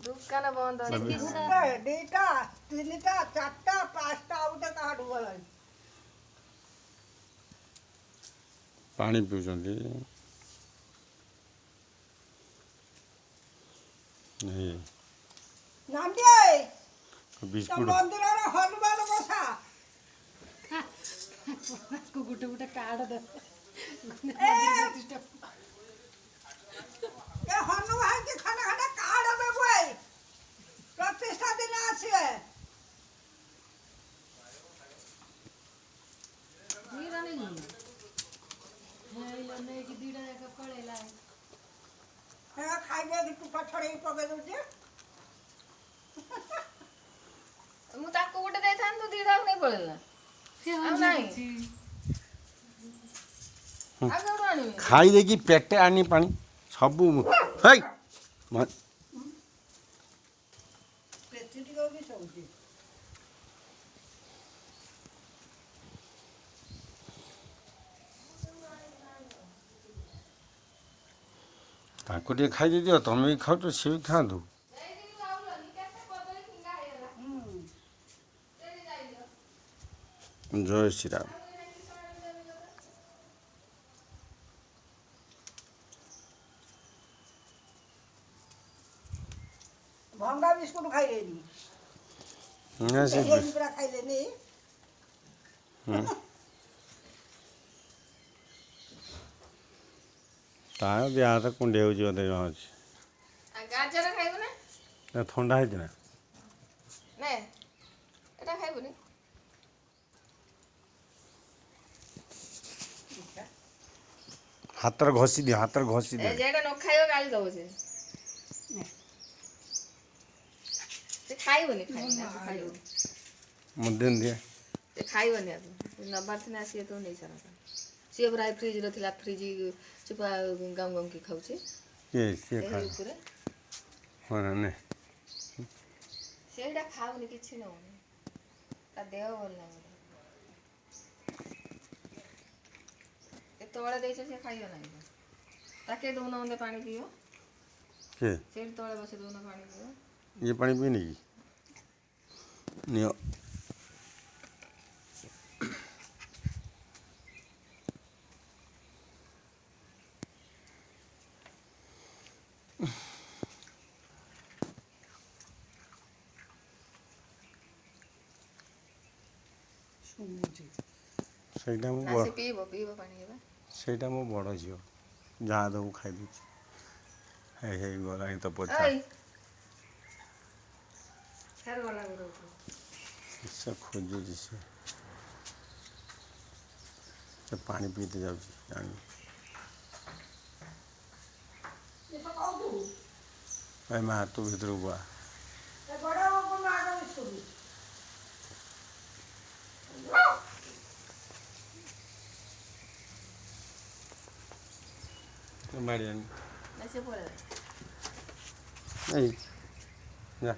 दुकान बंद ଦୁଇଟା ଦିଟା ତିନିଟା ଚାରିଟା ପାଞ୍ଚଟା ଆଉ ଗୋଟେ କାହାଠୁ ଗଲାଣି ପାଣି ପିଉଛନ୍ତି ଏଇ ନାଣ୍ଡି ତ ବିସ୍କୁଟ ମନ୍ଦିରର ହନୁମାନ ବସା ଗୋଟେ ଗୋଟେ କାର୍ଡ ଦେବେ ଏ ହନୁମାନ କି ଖଣ୍ଡେ ଖଣ୍ଡେ କାର୍ଡ ଦେବୁ ଏଇ ପ୍ରତିଷ୍ଠା ଦିନ ଆସିବେ ଦିଟା ନେଇକି ନେଇକି ଦିଟା ଯାକ ପଳେଇଲା ହେ ଖାଇବେ ଟୁପା ଛଡ଼େଇକି ପକେଇ ଦଉଛି ମୁଁ ତାକୁ ଗୋଟେ ଦେଇଥାନ୍ତି ତୁ ଦିଟାକୁ ନେଇ ପଳେଇଲା ଆଉ ନାହିଁ ଆଉ କେଉଁଠୁ ଆଣିବି ଖାଇ ଦେଇକି ପେଟେ ଆଣି ପାଣି ସବୁ ହେଇ ପେଚି ଟିକେ ବି ଶୋଉଛି ତାଙ୍କୁ ଟିକେ ଖାଇ ଦେଇଦିଅ ତମେ ବି ଖାଉଛ ସିଏ ବି ଖାଆନ୍ତୁ ଜୟ ଶ୍ରୀରାମ ଭଙ୍ଗା ବିସ୍କୁଟ ଖାଇଲେନି ନା ସେ ପୁରା ଖାଇଲେନି ତା ଦେହ ହାତ କୁଣ୍ଡେଇ ହେଉଛି ବୋଧେ ଜଣାଉଛି ଆଉ ଗାଜର ଖାଇବୁ ନା ଥଣ୍ଡା ହେଇଛି ନା ନେ ଏଟା ଖାଇବୁନି ହାତରେ ଘଷି ଦିଅ ହାତରେ ଘଷି ଏ ଦିଅ ଯେଟା ନ ଖାଇବ ଗାଳି ଦବ ସେ ଖାଇବନି ଖାଇବନି ମୁଁ ଦିନ ଦିଏ ସେ ଖାଇବନି ଆକୁ ନବାର ଥିନେ ଆସିକି ତୁ ନେଇ ସାରନ୍ତା ସିଏ ପୁରା ଫ୍ରିଜରେ ଥିଲା ଫ୍ରିଜ ଚୁପା ଗାଁ ଗାଁକି ଖାଉଛି କିଏ ସିଏ ଏଇ ଖାଏ ଉପରେ ହଁ ନା ନେ ସେଇଟା ଖାଉନି କିଛି ନଉନି ତା ଦେହ ଭଲ ନାହିଁ ଏ ତଳେ ଦେଇଛ ସେ ଖାଇବ ନାହିଁ ତାକେ ଦଉନ ମତେ ପାଣି ପିଇବ କିଏ ସେଇଠି ତଳେ ବସି ଦଉନ ପାଣି ପିଇବ ଇଏ ପାଣି ପିଇନି କି ନିଅ ସେଇଟା ମୁଁ ନା ସେ ପିଇବ ପାଣି ହେବା ସେଇଟା ମୋ ବଡ଼ ଝିଅ ଯାହା ଦେବୁ ଖାଇଦେଉଛି ହେଇଗଲାଣି ତ ପଚା ଏଇ ଫେର ଗଲା ଗୋଟେ ସେ ଖୋଜୁଛି ସେ ପାଣି ପିଇତେ ଯାଉଛି ଜାଣି ଭାଇ ମା ତୁ ଭିତରକୁ ଆ ବାଡ଼ି ଆଣି ନା ସେ ପଳେଇଲା ଏଇ ଯା